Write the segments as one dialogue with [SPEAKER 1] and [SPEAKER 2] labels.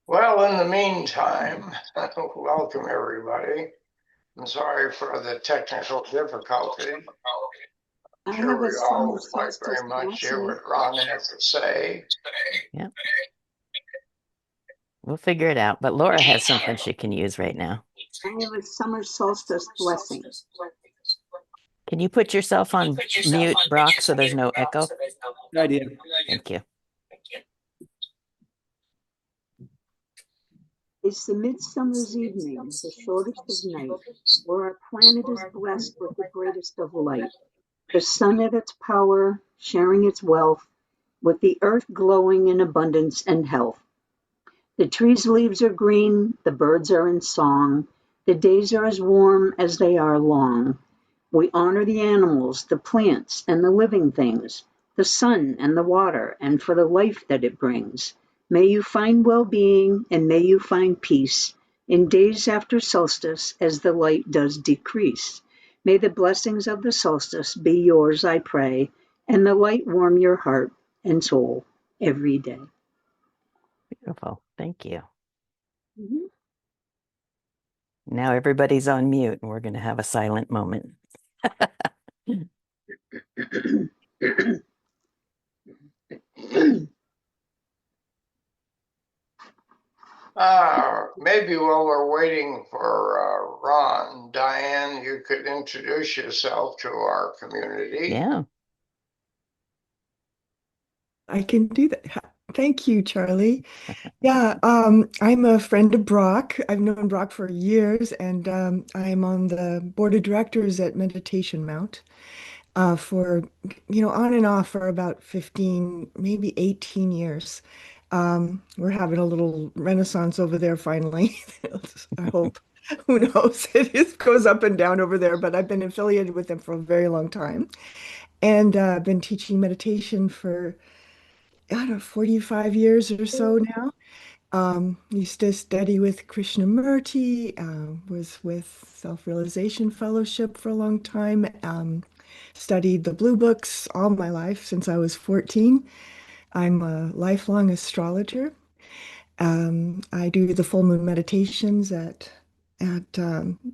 [SPEAKER 1] Well, in the meantime, welcome everybody. I'm sorry for the technical difficulty. I'm
[SPEAKER 2] I have
[SPEAKER 1] sure
[SPEAKER 2] a
[SPEAKER 1] we
[SPEAKER 2] summer
[SPEAKER 1] all would like
[SPEAKER 2] solstice
[SPEAKER 1] very much to hear
[SPEAKER 2] blessing.
[SPEAKER 1] what Ron has to say.
[SPEAKER 3] Yeah, we'll figure it out. But Laura has something she can use right now.
[SPEAKER 2] I have a summer solstice blessing.
[SPEAKER 3] Can you put yourself on mute, Brock, so there's no echo?
[SPEAKER 4] Good idea.
[SPEAKER 3] Thank you.
[SPEAKER 2] It's the midsummer's evening, the shortest of night, where our planet is blessed with the greatest of light. The sun at its power, sharing its wealth, with the earth glowing in abundance and health. The trees' leaves are green, the birds are in song, the days are as warm as they are long. We honor the animals, the plants, and the living things, the sun and the water, and for the life that it brings. May you find well being, and may you find peace in days after solstice as the light does decrease. May the blessings of the solstice be yours, I pray, and the light warm your heart and soul every day.
[SPEAKER 3] Beautiful. Thank you.
[SPEAKER 2] Mhm.
[SPEAKER 3] Now everybody's on mute and we're going to have a silent moment.
[SPEAKER 1] Maybe while we're waiting for Ron, Diane, you could introduce yourself to our community.
[SPEAKER 3] Yeah.
[SPEAKER 5] I can do that. Thank you, Charlie. Yeah, I'm a friend of Brock. I've known Brock for years, and I'm on the board of directors at Meditation Mount for, on and off for about 15, maybe 18 years. We're having a little renaissance over there finally. I hope. Who knows? It goes up and down over there, but I've been affiliated with them for a very long time and been teaching meditation for I don't know, 45 years or so now. Used to study with Krishnamurti, was with Self-Realization Fellowship for a long time, studied the Blue Books all my life since I was 14. I'm a lifelong astrologer. I do the full moon meditations at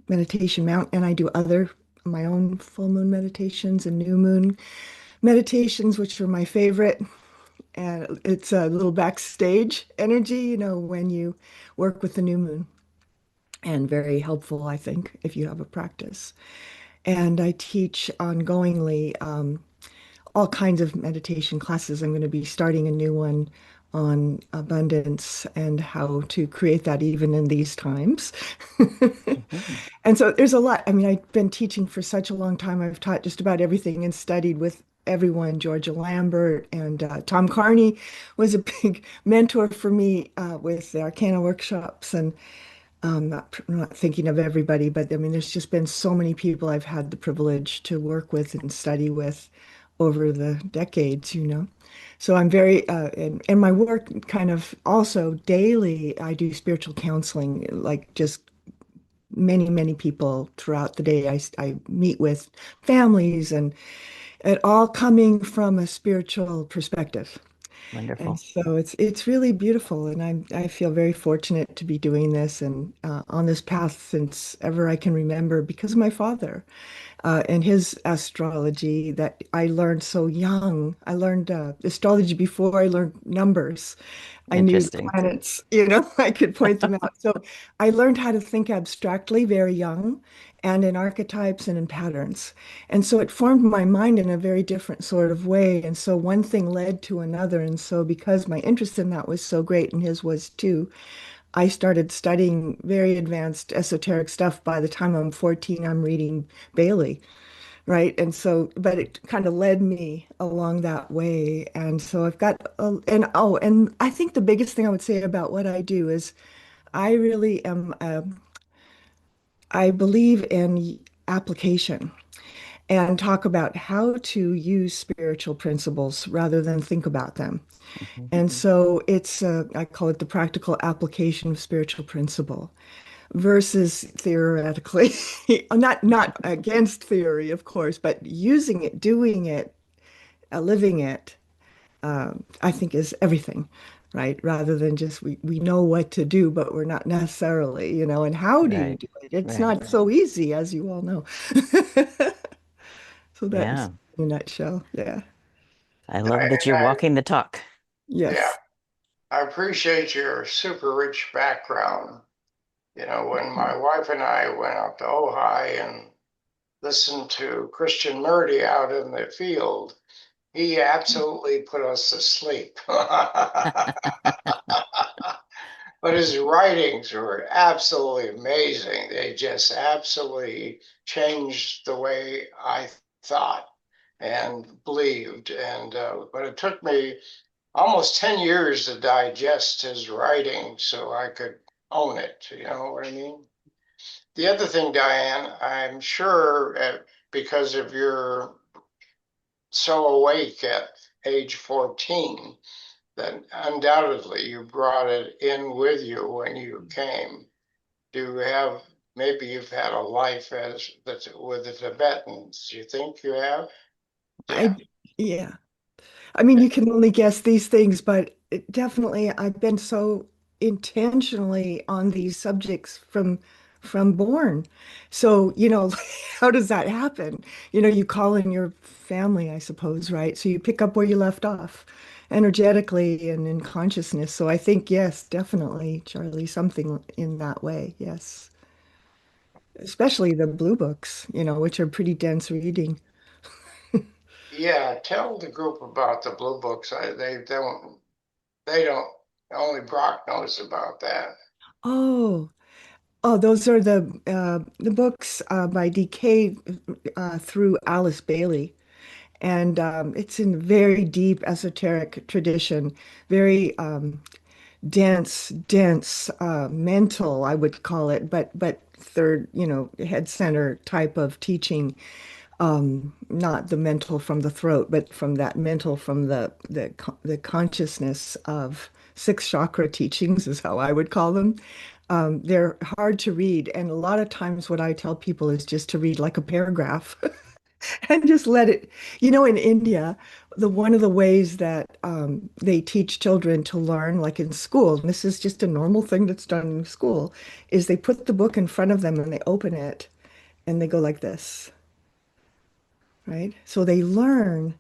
[SPEAKER 5] Meditation Mount, and I do other my own full moon meditations and new moon meditations, which are my favorite. And it's a little backstage energy, when you work with the new moon, and very helpful, I think, if you have a practice. And I teach ongoingly all kinds of meditation classes. I'm going to be starting a new one on abundance and how to create that even in these times. And so there's a lot. I mean, I've been teaching for such a long time. I've taught just about everything and studied with everyone. Georgia Lambert and Tom Carney was a big mentor for me with the Arcana workshops. And not thinking of everybody, but I mean, there's just been so many people I've had the privilege to work with and study with over the decades. So I'm very, and my work kind of also daily, I do spiritual counseling, like just many, many people throughout the day. I meet with families and it all coming from a spiritual perspective. And
[SPEAKER 3] Wonderful.
[SPEAKER 5] so it's really beautiful, and I feel very fortunate to be doing this and on this path since ever I can remember because of my father and his astrology that I learned so young. I learned astrology before I learned numbers. I knew the
[SPEAKER 3] Interesting.
[SPEAKER 5] planets, I could point them out. So I learned how to think abstractly very young and in archetypes and in patterns. And so it formed my mind in a very different sort of way. And so one thing led to another. And so because my interest in that was so great and his was too, I started studying very advanced esoteric stuff. By the time I'm 14, I'm reading Bailey, right? And so, but it kind of led me along that way. And so I've got, and I think the biggest thing I would say about what I do is I really am, I believe in application and talk about how to use spiritual principles rather than think about them.
[SPEAKER 3] Mhm.
[SPEAKER 5] And so I call it the practical application of spiritual principle versus theoretically, not against theory, of course, but using it, doing it, living it, I think is everything. right? Rather than just we know what to do, but we're not necessarily, and how do you
[SPEAKER 3] Right.
[SPEAKER 5] do it? It's
[SPEAKER 3] Right.
[SPEAKER 5] not so easy, as you all know. So that's
[SPEAKER 3] Yeah.
[SPEAKER 5] in a nutshell. Yeah.
[SPEAKER 3] I love that you're
[SPEAKER 1] Diane,
[SPEAKER 3] walking the talk.
[SPEAKER 1] yeah,
[SPEAKER 5] Yes.
[SPEAKER 1] I appreciate your super rich background. When my wife and I went up to Ojai and listened to Christian Murdy out in the field, he absolutely put us to sleep. But his writings were absolutely amazing. They just absolutely changed the way I thought and believed. But it took me almost 10 years to digest his writing so I could own it. You know what I mean? The other thing, Diane, I'm sure because of your so awake at age 14, that undoubtedly you brought it in with you when you came. Do you have, maybe you've had a life as with the Tibetans? Do you think you have? Yeah.
[SPEAKER 5] I, yeah. I mean, you can only guess these things, but definitely I've been so intentionally on these subjects from born. So, how does that happen? You call in your family, I suppose, right? So you pick up where you left off energetically and in consciousness. So I think, yes, definitely, Charlie, something in that way. Yes. Especially the blue books, which are pretty dense reading.
[SPEAKER 1] Yeah, tell the group about the blue books. They don't, only Brock knows about that.
[SPEAKER 5] Oh, Oh, those are the books by DK through Alice Bailey, and it's in very deep esoteric tradition, very dense, mental, I would call it, but third, head center type of teaching, not the mental from the throat, but from that mental from the consciousness of six chakra teachings is how I would call them. They're hard to read, and a lot of times what I tell people is just to read like a paragraph and just let it. In India, the one of the ways that they teach children to learn, like in school, and this is just a normal thing that's done in school, is they put the book in front of them and they open it and they go like this, right? So they learn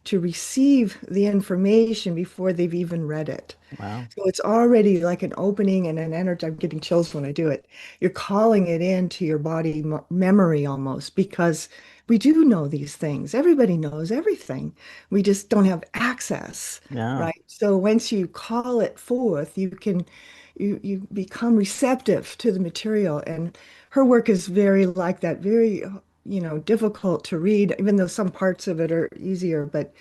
[SPEAKER 5] to receive the information before they've even read it.
[SPEAKER 3] Wow.
[SPEAKER 5] So it's already like an opening and an energy. I'm getting chills when I do it. You're calling it into your body memory almost because we do know these things. Everybody knows everything. We just don't have access,
[SPEAKER 3] Yeah.
[SPEAKER 5] right? So once you call it forth, you become receptive to the material. And her work is very like that, very, difficult to read, even though some parts of it are easier, but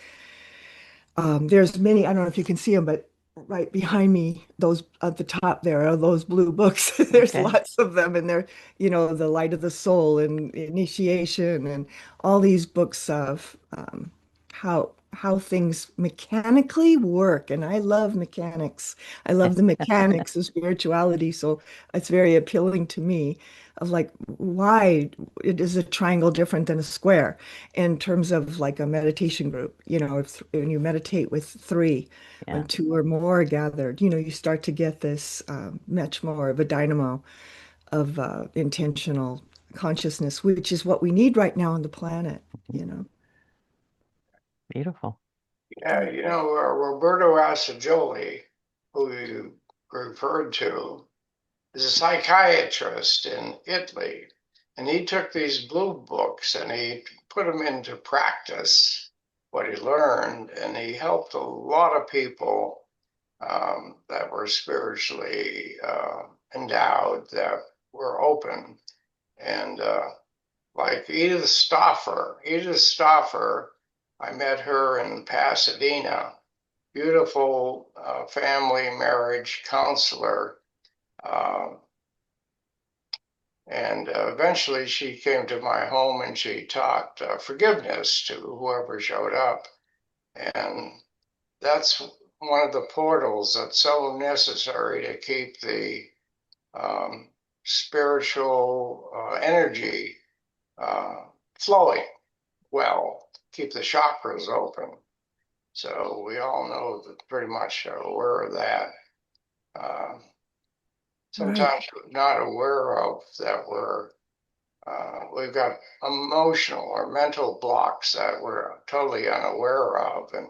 [SPEAKER 5] there's many, I don't know if you can see them, but right behind me, those at the top there are those blue books. There's
[SPEAKER 3] Okay.
[SPEAKER 5] lots of them, and they're, The Light of the Soul and Initiation and all these books of how things mechanically work. And I love mechanics. I love the mechanics of spirituality. So it's very appealing to me of like why it is a triangle different than a square in terms of like a meditation group. If when you meditate with three, when
[SPEAKER 3] Yeah.
[SPEAKER 5] two or more are gathered, you start to get this much more of a dynamo of intentional consciousness, which is what we need right now on the planet,
[SPEAKER 3] Mhm.
[SPEAKER 5] you know.
[SPEAKER 1] Yeah,
[SPEAKER 3] Beautiful.
[SPEAKER 1] Roberto Assagioli, who you referred to, is a psychiatrist in Italy, and he took these blue books and he put them into practice, what he learned, and he helped a lot of people that were spiritually endowed, that were open, and like Edith Stauffer, I met her in Pasadena, beautiful family marriage counselor. Uh, and eventually she came to my home and she taught forgiveness to whoever showed up. And that's one of the portals that's so necessary to keep the spiritual energy uh, flowing well, keep the chakras open. So we all know that pretty much are aware of that.
[SPEAKER 5] Right.
[SPEAKER 1] Sometimes we're not aware of that we've got emotional or mental blocks that we're totally unaware of. And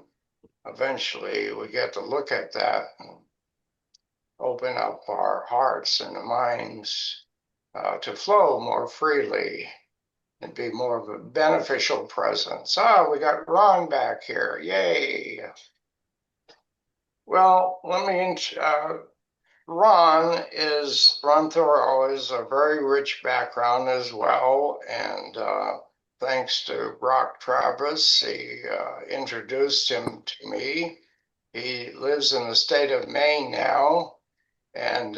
[SPEAKER 1] eventually we get to look at that and open up our hearts and minds to flow more freely and be more of a beneficial presence. We got Ron back here. Yay. Well, Ron Thurlow is a very rich background as well. And thanks to Brock Travis, he introduced him to me. He lives in the state of Maine now, and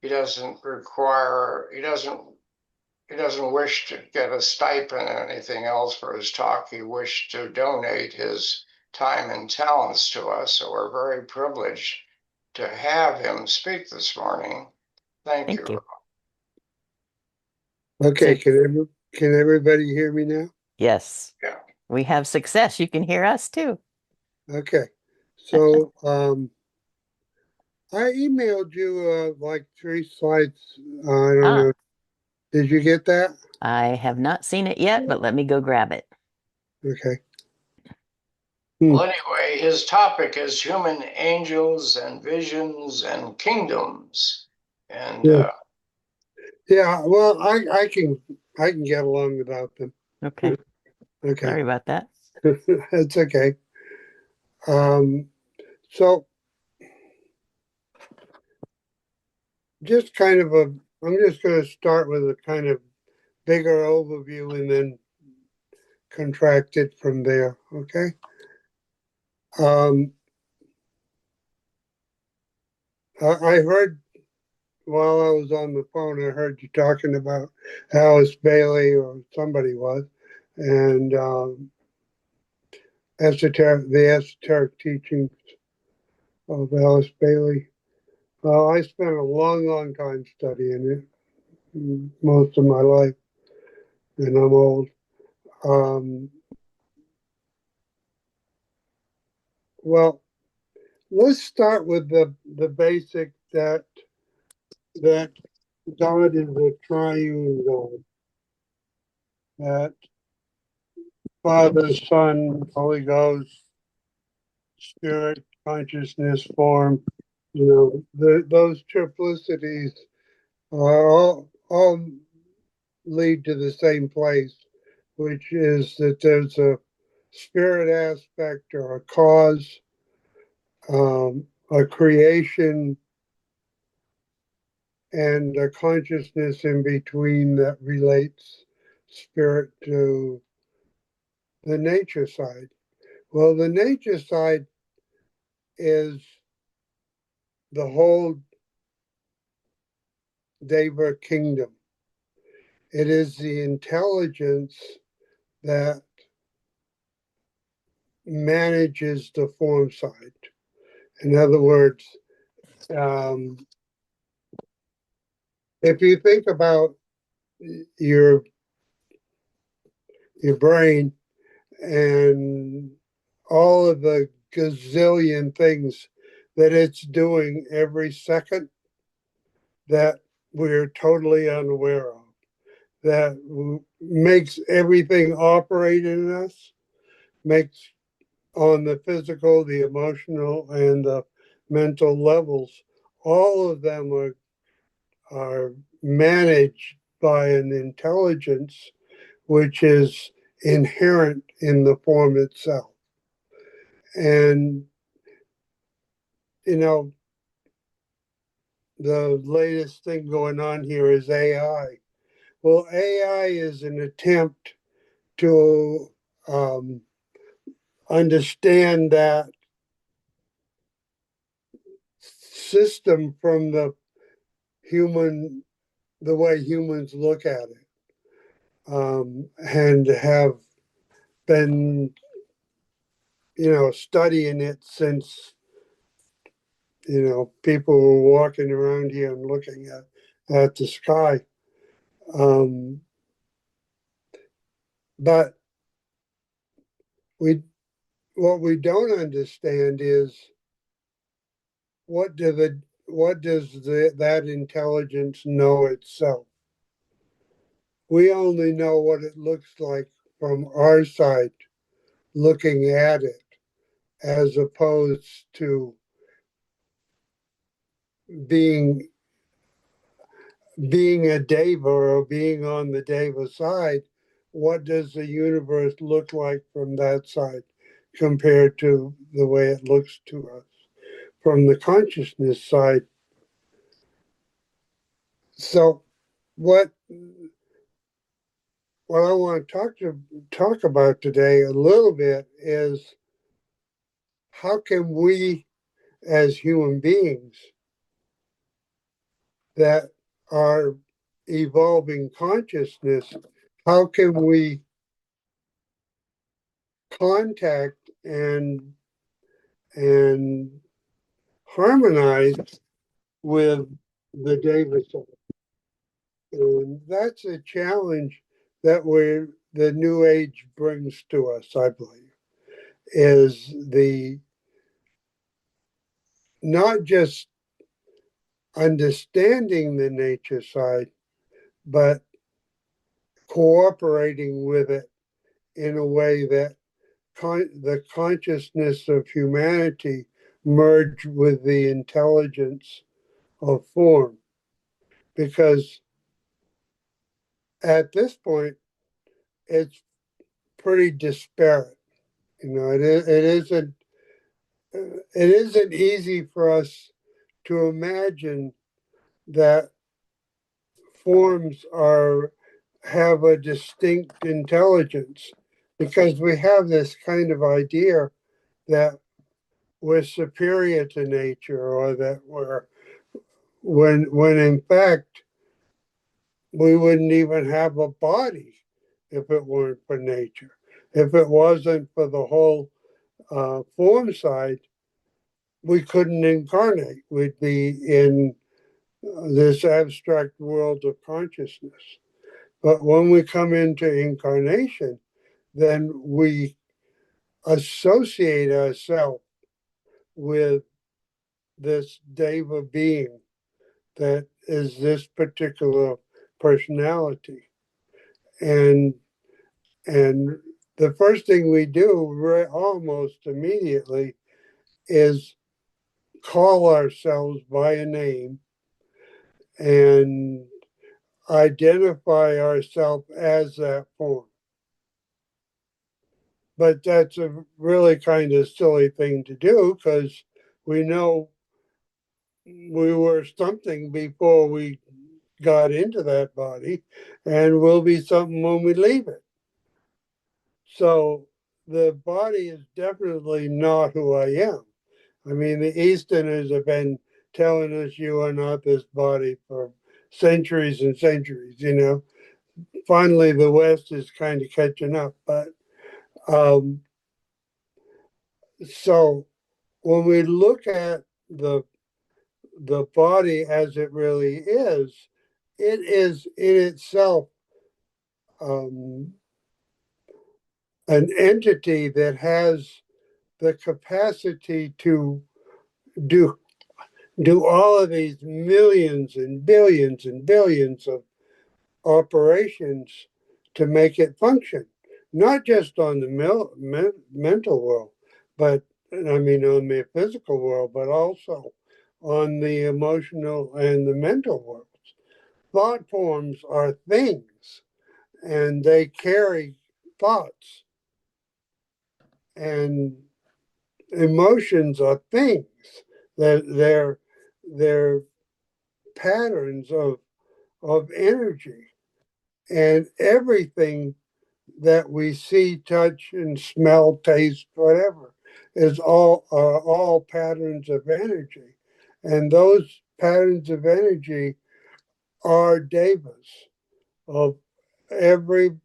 [SPEAKER 1] he doesn't require, he doesn't wish to get a stipend or anything else for his talk. He wished to donate his time and talents to us. So we're very privileged to have him speak this morning. Thank
[SPEAKER 3] Thank
[SPEAKER 1] you.
[SPEAKER 3] you.
[SPEAKER 4] Okay,
[SPEAKER 3] So,
[SPEAKER 4] can everybody hear me now?
[SPEAKER 3] yes,
[SPEAKER 1] Yeah.
[SPEAKER 3] we have success. You can hear us too.
[SPEAKER 4] Okay, so I emailed you like 3 slides. I don't
[SPEAKER 3] Ah,
[SPEAKER 4] know. Did you get that?
[SPEAKER 3] I have not seen it yet, but let me go grab it.
[SPEAKER 4] Okay.
[SPEAKER 1] Well, anyway, his topic is human angels and visions and kingdoms. And
[SPEAKER 4] Yeah. Yeah. Well, I can get along without them.
[SPEAKER 3] Okay.
[SPEAKER 4] Okay.
[SPEAKER 3] Sorry about that.
[SPEAKER 4] That's okay. Um, so just kind of I'm just going to start with a kind of bigger overview and then contract it from there. Okay. Um, I heard while I was on the phone, I heard you talking about Alice Bailey or somebody was, and the esoteric teachings of Alice Bailey. Well, I spent a long, long time studying it, most of my life, and I'm old. Um, well, let's start with the basic that God is a triune God. That Father, Son, Holy Ghost, Spirit, consciousness, form. Those triplicities are all lead to the same place, which is that there's a spirit aspect or a cause, a creation, and a consciousness in between that relates spirit to the nature side. Well, the nature side is the whole Deva kingdom. It is the intelligence that manages the form side. In other words, um, if you think about your your brain and all of the gazillion things that it's doing every second that we're totally unaware of, that makes everything operate in us, makes on the physical, the emotional, and the mental levels, all of them are managed by an intelligence which is inherent in the form itself. And, you know, the latest thing going on here is AI. Well, AI is an attempt to understand that system from the way humans look at it, and have been, studying it since, people were walking around here and looking at the sky. Um, but we what we don't understand is what do the what does that intelligence know itself? We only know what it looks like from our side looking at it, as opposed to being being a Deva or being on the Deva side. What does the universe look like from that side compared to the way it looks to us from the consciousness side? So what what I want to talk about today a little bit is how can we as human beings that are evolving consciousness, how can we contact and harmonize with the Davis? And that's a challenge that the new age brings to us, I believe, is the not just understanding the nature side, but cooperating with it in a way that the consciousness of humanity merge with the intelligence of form. Because at this point, it's pretty disparate. You know, it isn't easy for us to imagine that forms are have a distinct intelligence because we have this kind of idea that we're superior to nature or that we're when in fact we wouldn't even have a body if it weren't for nature. If it wasn't for the whole form side, we couldn't incarnate. We'd be in this abstract world of consciousness. But when we come into incarnation, then we associate ourselves with this Deva being that is this particular personality. And and the first thing we do almost immediately is call ourselves by a name and identify ourselves as that form. But that's a really kind of silly thing to do because we know we were something before we got into that body and will be something when we leave it. So the body is definitely not who I am. I mean, the Easterners have been telling us you are not this body for centuries and centuries, you know. Finally, the West is kind of catching up. But um, so when we look at the body as it really is, it is in itself um, an entity that has the capacity to do do all of these millions and billions of operations to make it function, not just on the mental world, but I mean on the physical world, but also on the emotional and the mental worlds. Thought forms are things, and they carry thoughts, and emotions are things. They're patterns of energy, and everything that we see, touch, and smell, taste, whatever, is all are all patterns of energy, and those patterns of energy are devas of every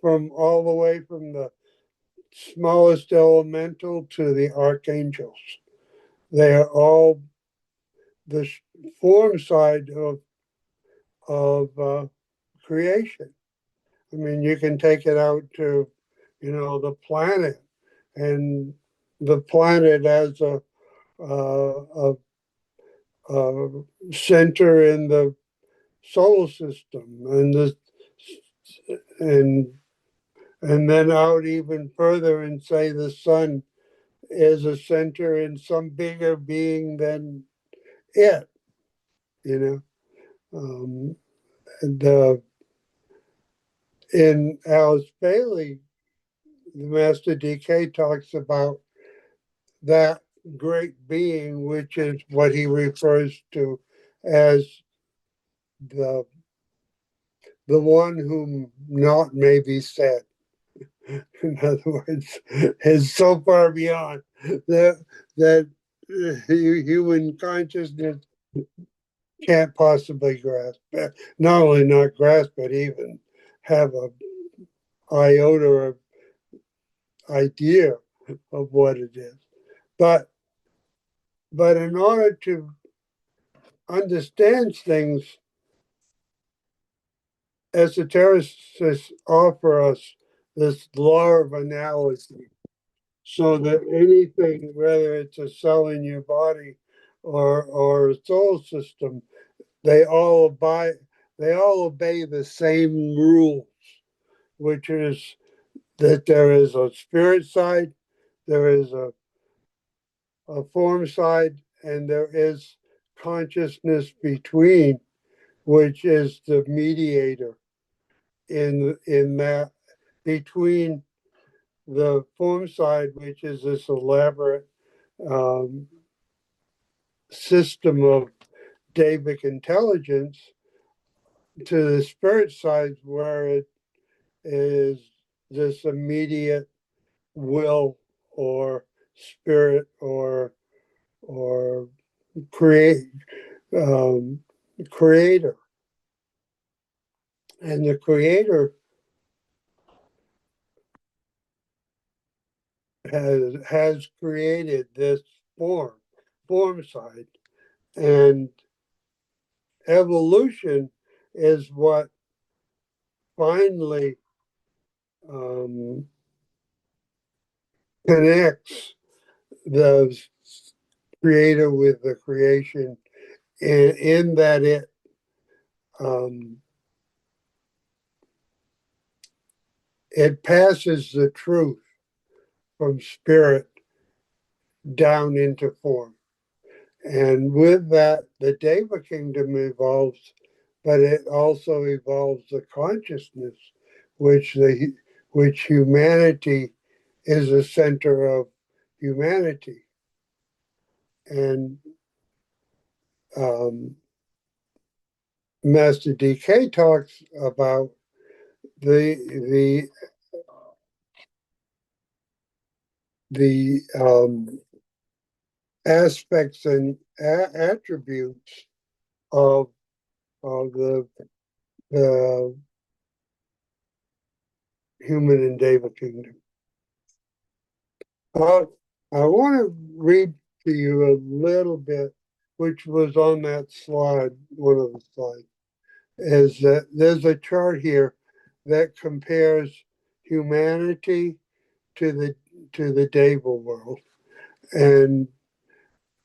[SPEAKER 4] from all the way from the smallest elemental to the archangels. They are all the form side of creation. I mean, you can take it out to, you know, the planet and the planet as a, a center in the solar system, and and then out even further and say the sun is a center in some bigger being than it, you know. The In Alice Bailey, the Master DK talks about that great being, which is what he refers to as the the one whom naught may be said. In other words, is so far beyond that human consciousness can't possibly grasp. Not only not grasp, but even have a iota of idea of what it is. But in order to understand things, esotericists offer us this law of analogy, so that anything, whether it's a cell in your body or a soul system, they all obey the same rules, which is that there is a spirit side, there is a form side, and there is consciousness between, which is the mediator in that between the form side, which is this elaborate um, system of Davic intelligence, to the spirit side, where it is this immediate will or spirit or create um, creator, and the creator has created this form side, and evolution is what finally um, connects the creator with the creation, in that um, it passes the truth from spirit down into form. And with that, the Deva kingdom evolves, but it also evolves the consciousness, which humanity is the center of humanity. And um, Master DK talks about the aspects and attributes of the human and Deva kingdom. Uh, I want to read to you a little bit, which was on that slide, one of the slides, is that there's a chart here that compares humanity to the Deva world. And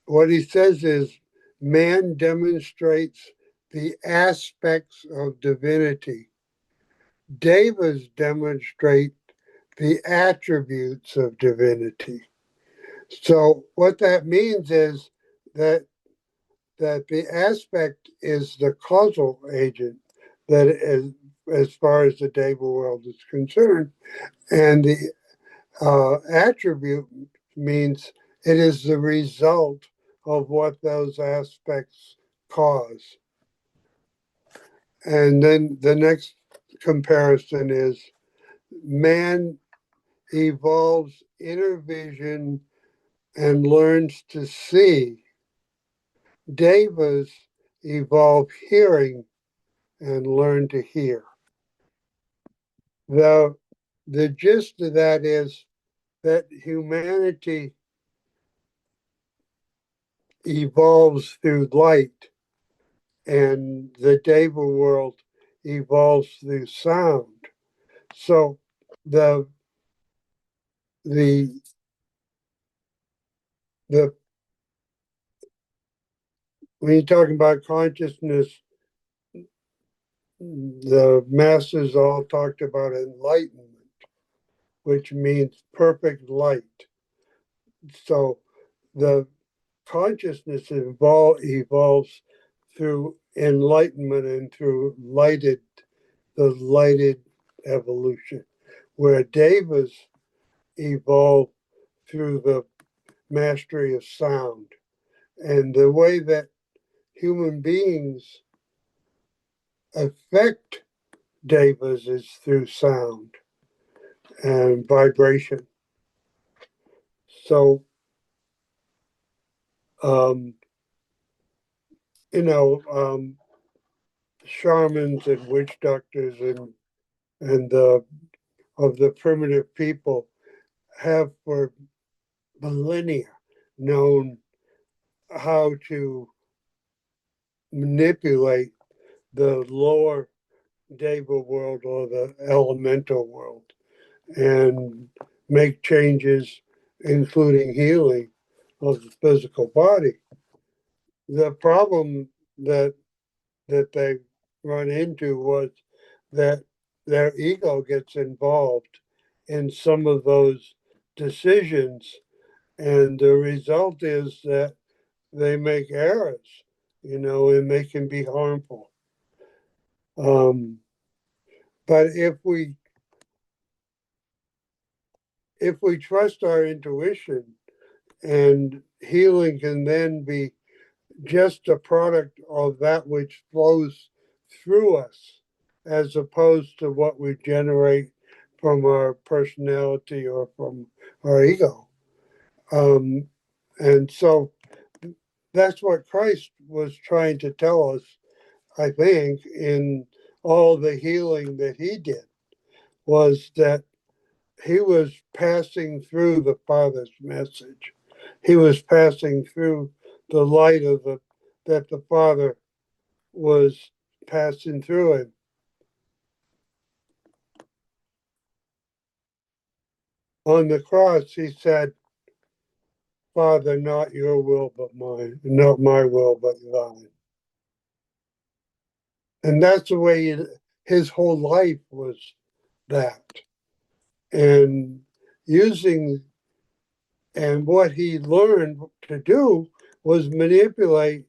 [SPEAKER 4] what he says is man demonstrates the aspects of divinity. Devas demonstrate the attributes of divinity. So what that means is that the aspect is the causal agent, that is, as far as the Deva world is concerned, and the attribute means it is the result of what those aspects cause. And then the next comparison is man evolves inner vision and learns to see. Devas evolve hearing and learn to hear. The, the gist of that is that humanity evolves through light, and the Deva world evolves through sound. So the the the when you're talking about consciousness, the masters all talked about enlightenment, which means perfect light. So the consciousness evolves through enlightenment and through the lighted evolution, where devas evolve through the mastery of sound. And the way that human beings affect devas is through sound and vibration. So, um, you know, shamans and witch doctors and of the primitive people have for millennia known how to manipulate the lower Deva world or the elemental world and make changes, including healing of the physical body. The problem that they run into was that their ego gets involved in some of those decisions, and the result is that they make errors, and they can be harmful. Um, but if we trust our intuition, and healing can then be just a product of that which flows through us, as opposed to what we generate from our personality or from our ego. Um, and so that's what Christ was trying to tell us, I think, in all the healing that he did, was that he was passing through the Father's message. He was passing through the light that the Father was passing through him. On the cross, he said, Father, not your will but mine, not my will but thine. And that's the way his whole life was that. And using, and what he learned to do was manipulate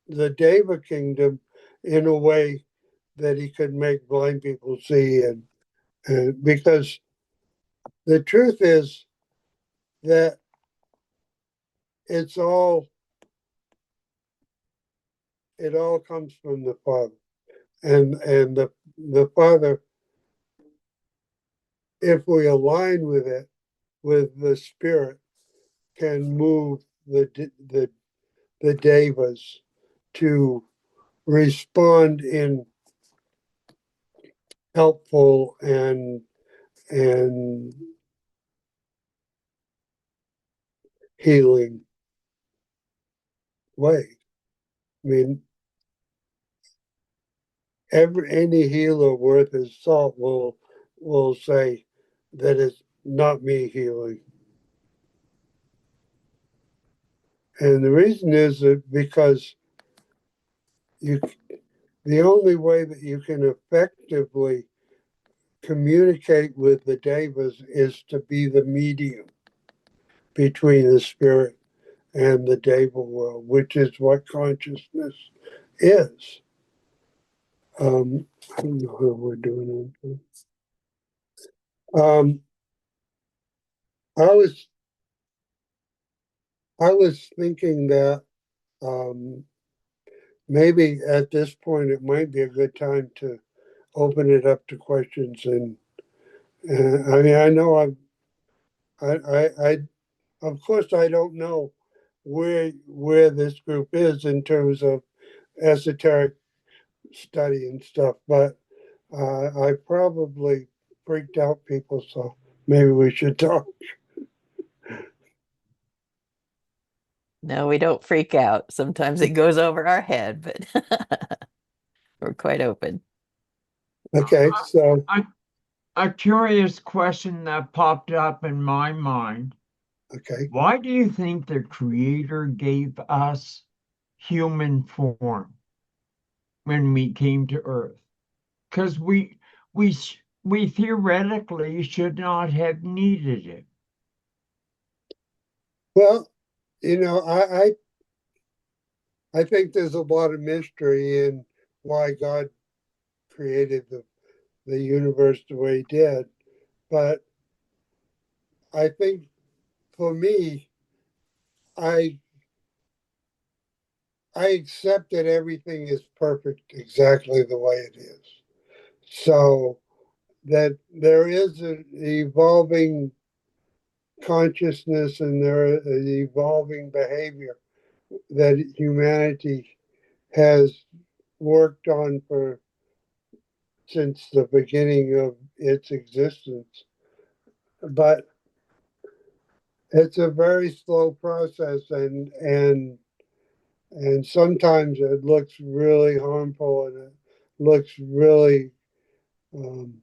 [SPEAKER 4] the Deva kingdom in a way that he could make blind people see. And because the truth is that it's all, it all comes from the Father. And the Father, if we align with it, with the Spirit, can move the devas to respond in helpful and healing way. I mean, any healer worth his salt will say that it's not me healing. And the reason is that because you the only way that you can effectively communicate with the devas is to be the medium between the spirit and the deva world, which is what consciousness is. I don't know how we're doing it. I was I was thinking that um, maybe at this point it might be a good time to open it up to questions. And I mean, I know I of course I don't know where this group is in terms of esoteric study and stuff, but I probably freaked out people, so maybe we should talk.
[SPEAKER 3] No, we don't freak out. Sometimes it goes over our head, but we're quite open.
[SPEAKER 4] Okay, so
[SPEAKER 6] A curious question that popped up in my mind.
[SPEAKER 4] Okay.
[SPEAKER 6] Why do you think the Creator gave us human form when we came to Earth? Because we theoretically should not have needed it.
[SPEAKER 4] Well, you know, I think there's a lot of mystery in why God created the universe the way he did. But I think for me, I I accept that everything is perfect exactly the way it is. So that there is an evolving consciousness and there is an evolving behavior that humanity has worked on for since the beginning of its existence. But it's a very slow process and sometimes it looks really harmful and it looks really um,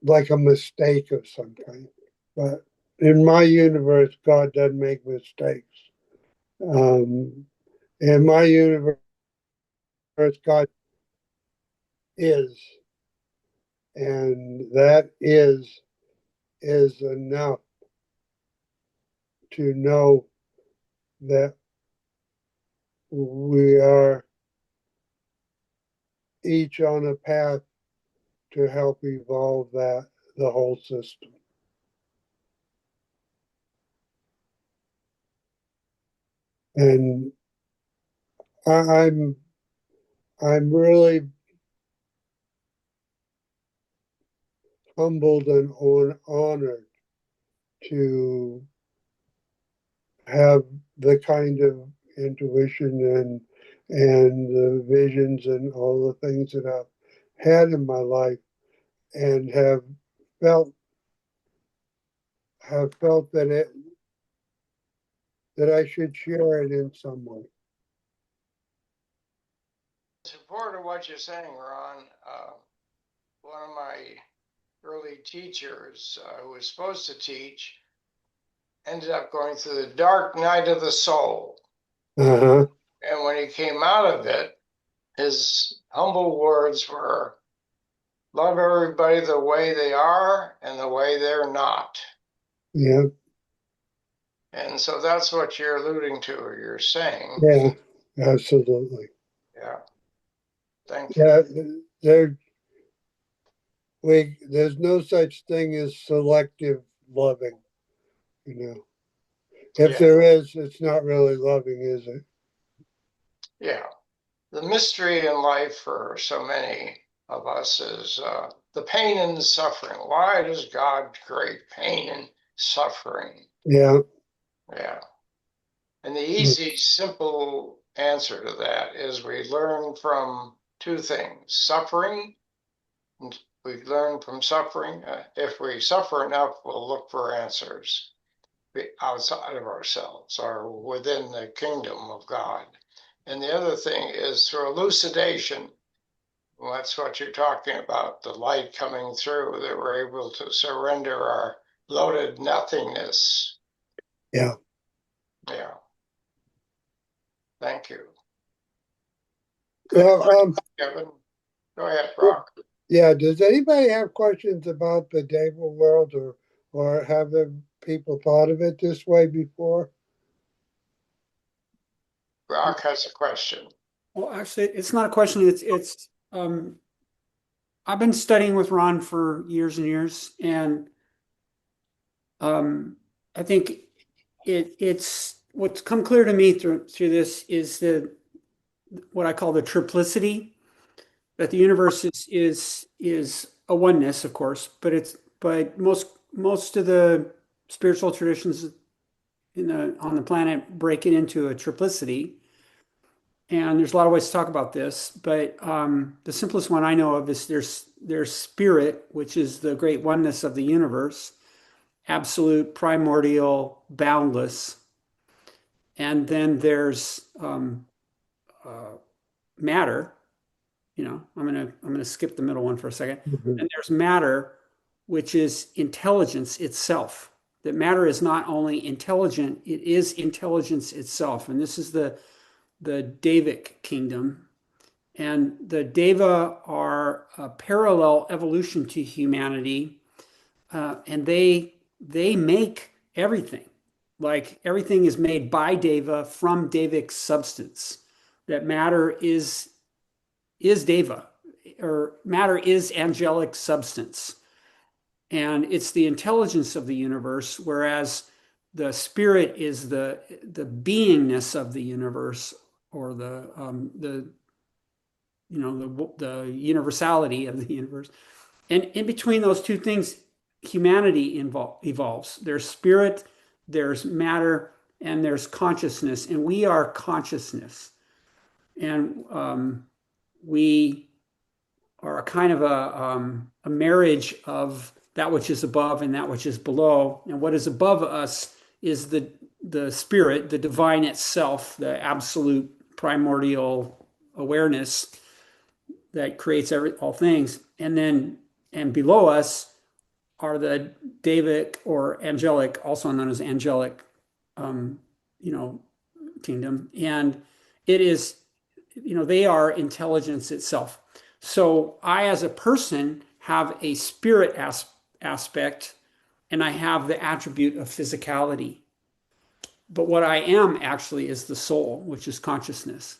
[SPEAKER 4] like a mistake of some kind. But in my universe, God doesn't make mistakes. Um, in my universe, God is, and that is enough to know that we are each on a path to help evolve the whole system. And I, I'm really humbled and honored to have the kind of intuition and the visions and all the things that I've had in my life and felt have felt that I should share it in some way.
[SPEAKER 1] Support of what you're saying, Ron. One of my early teachers who was supposed to teach ended up going through the dark night of the soul.
[SPEAKER 4] Uh-huh.
[SPEAKER 1] And when he came out of it, his humble words were, love everybody the way they are and the way they're not.
[SPEAKER 4] Yeah.
[SPEAKER 1] And so that's what you're alluding to or you're saying.
[SPEAKER 4] Yeah. Absolutely.
[SPEAKER 1] Yeah. Thank you.
[SPEAKER 4] Yeah. There's no such thing as selective loving, you know. If
[SPEAKER 1] Yeah.
[SPEAKER 4] there is, it's not really loving, is it?
[SPEAKER 1] Yeah. The mystery in life for so many of us is the pain and the suffering. Why does God create pain and suffering?
[SPEAKER 4] Yeah.
[SPEAKER 1] Yeah. And the easy, simple answer to that is we learn from two things suffering. We learn from suffering. If we suffer enough, we'll look for answers outside of ourselves or within the kingdom of God. And the other thing is through elucidation. Well, that's what you're talking about, the light coming through, that we're able to surrender our loaded nothingness.
[SPEAKER 4] Yeah.
[SPEAKER 1] Yeah. Thank you. Good
[SPEAKER 4] Well,
[SPEAKER 1] point, Kevin. Go ahead, Brock.
[SPEAKER 4] yeah. Does anybody have questions about the Deva world or have the people thought of it this way before?
[SPEAKER 1] Brock has a question.
[SPEAKER 7] Well, actually, it's not a question. I've been studying with Ron for years and years, and um, I think it's what's come clear to me through this is the what I call the triplicity, that the universe is a oneness, of course, but most of the spiritual traditions on the planet break it into a triplicity. And there's a lot of ways to talk about this, but the simplest one I know of is there's spirit, which is the great oneness of the universe, absolute, primordial, boundless, and then there's matter. I'm gonna skip the middle one for a second.
[SPEAKER 4] Mhm.
[SPEAKER 7] And there's matter, which is intelligence itself. that matter is not only intelligent, it is intelligence itself. And this is the Devic kingdom. And the Deva are a parallel evolution to humanity, and they make everything. Like everything is made by Deva from Devic substance. That matter is Deva, or matter is angelic substance, and it's the intelligence of the universe, whereas the spirit is the beingness of the universe, or the the universality of the universe. And in between those two things, humanity evolves. There's spirit, there's matter, and there's consciousness, and we are consciousness. And we are a kind of a marriage of that which is above and that which is below. And what is above us is the spirit, the divine itself, the absolute primordial awareness that creates all things. And below us are the Davic or angelic, also known as angelic, um, you know, kingdom. And it is, they are intelligence itself. So I, as a person, have a spirit aspect, and I have the attribute of physicality. But what I am actually is the soul, which is consciousness.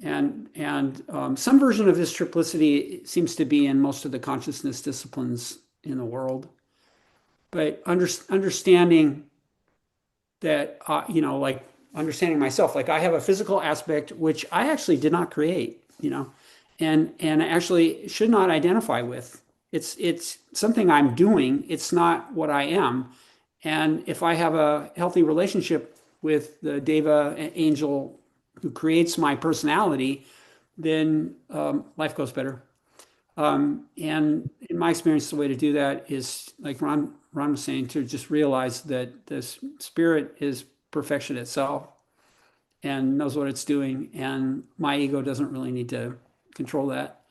[SPEAKER 7] And some version of this triplicity seems to be in most of the consciousness disciplines in the world. But understanding that, like understanding myself, like I have a physical aspect which I actually did not create, and I actually should not identify with. It's something I'm doing. It's not what I am. And if I have a healthy relationship with the Deva angel who creates my personality, then life goes better. And in my experience, the way to do that is, like Ron was saying, to just realize that the spirit is perfection itself and knows what it's doing. And my ego doesn't really need to control that.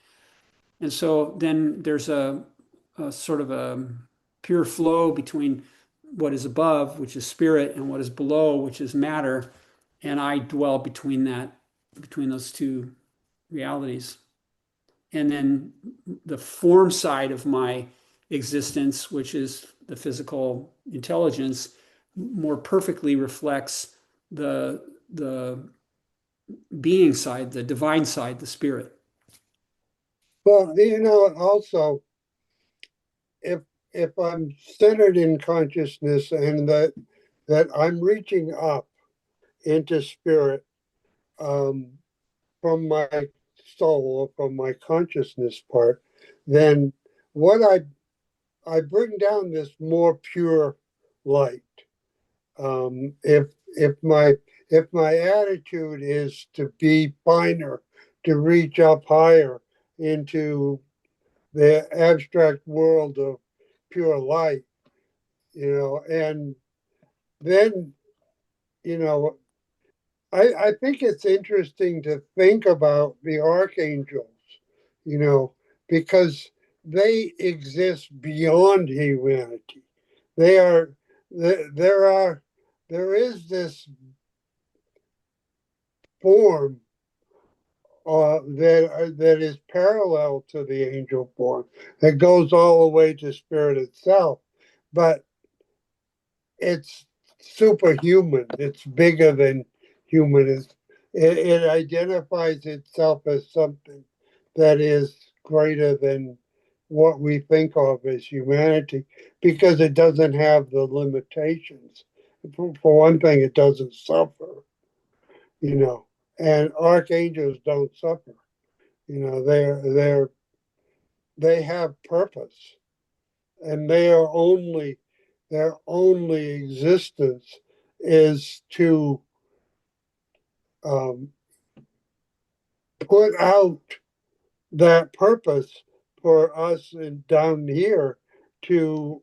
[SPEAKER 7] And so then there's a sort of a pure flow between what is above, which is spirit, and what is below, which is matter. And I dwell between those two realities. And then the form side of my existence, which is the physical intelligence, more perfectly reflects the being side, the divine side, the spirit.
[SPEAKER 4] Well, also, if I'm centered in consciousness and that I'm reaching up into spirit, um, from my soul or from my consciousness part, then what I bring down this more pure light. If my attitude is to be finer, to reach up higher into the abstract world of pure light, and then, you know, I think it's interesting to think about the archangels, you know, because they exist beyond humanity. They are there is this form that is parallel to the angel form that goes all the way to spirit itself, but it's superhuman. It's bigger than human. It identifies itself as something that is greater than what we think of as humanity because it doesn't have the limitations. For one thing, it doesn't suffer, you know, and archangels don't suffer. They have purpose, and their only existence is to um, put out that purpose for us down here to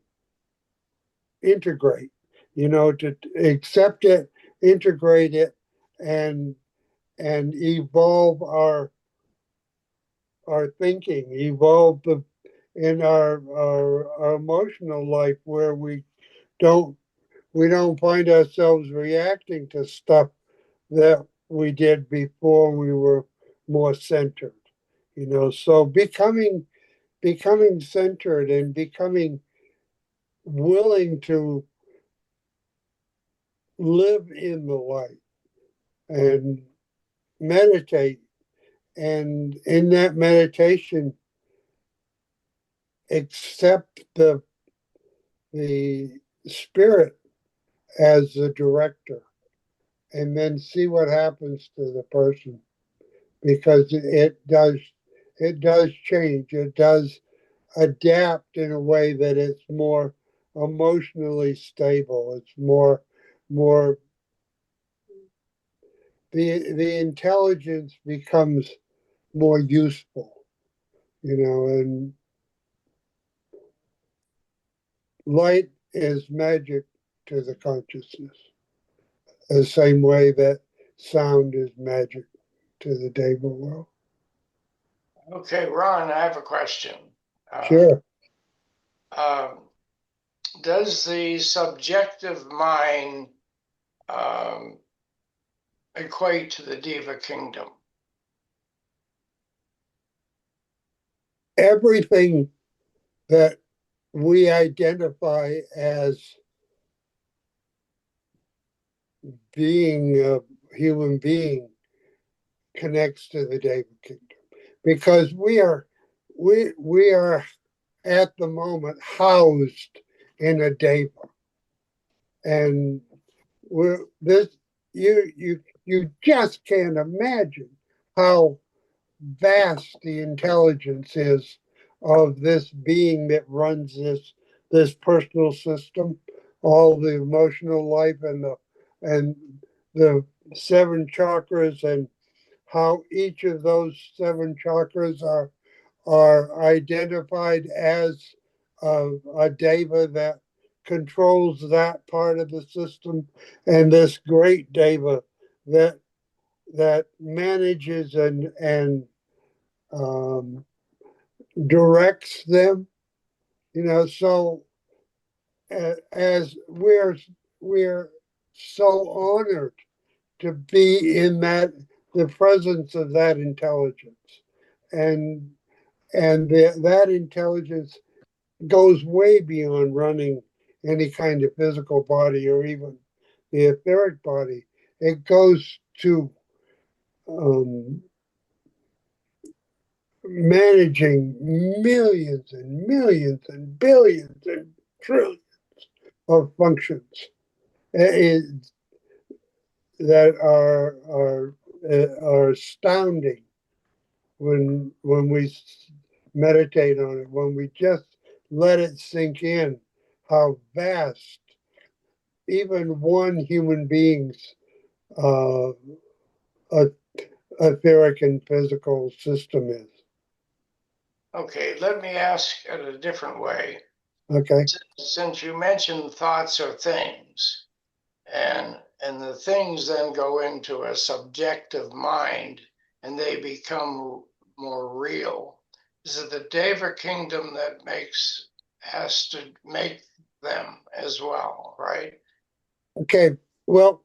[SPEAKER 4] integrate, to accept it, integrate it, and evolve our thinking, in our emotional life where we don't we don't find ourselves reacting to stuff that we did before we were more centered. So becoming centered and becoming willing to live in the light and meditate, and in that meditation accept the spirit as the director, and then see what happens to the person, because it does change, it does adapt in a way that it's more emotionally stable, it's more the intelligence becomes more useful, and light is magic to the consciousness, the same way that sound is magic to the Deva world.
[SPEAKER 1] Okay, Ron, I have a question.
[SPEAKER 4] Sure.
[SPEAKER 1] Does the subjective mind um, equate to the Deva kingdom?
[SPEAKER 4] Everything that we identify as being a human being connects to the Deva kingdom, because we are at the moment housed in a Deva, and we're this you just can't imagine how vast the intelligence is of this being that runs this personal system, all the emotional life and the seven chakras, and how each of those seven chakras are identified as a deva that controls that part of the system, and this great deva that manages and um, directs them. So as we're so honored to be in the presence of that intelligence, and that intelligence goes way beyond running any kind of physical body or even the etheric body. It goes to um, managing millions and millions and billions and trillions of functions eh, that are astounding when we meditate on it, when we just let it sink in how vast even one human being's uh, etheric and physical system is.
[SPEAKER 1] Okay, let me ask it a different way.
[SPEAKER 4] Okay.
[SPEAKER 1] Since you mentioned thoughts are things, and the things then go into a subjective mind and they become more real, is it the Deva kingdom that has to make them as well, right?
[SPEAKER 4] Okay. Well,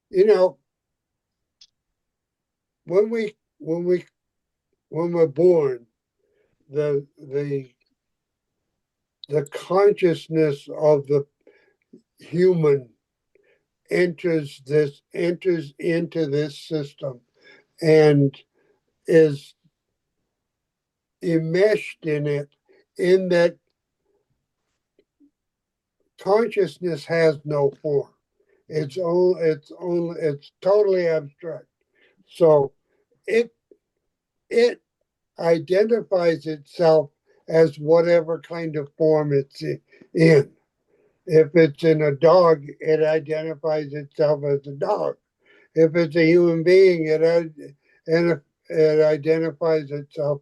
[SPEAKER 4] you know, when we when we when we're born, the the consciousness of the human enters into this system and is enmeshed in it, in that consciousness has no form. It's totally abstract. So it it identifies itself as whatever kind of form it's in. If it's in a dog, it identifies itself as a dog. If it's a human being, it identifies itself.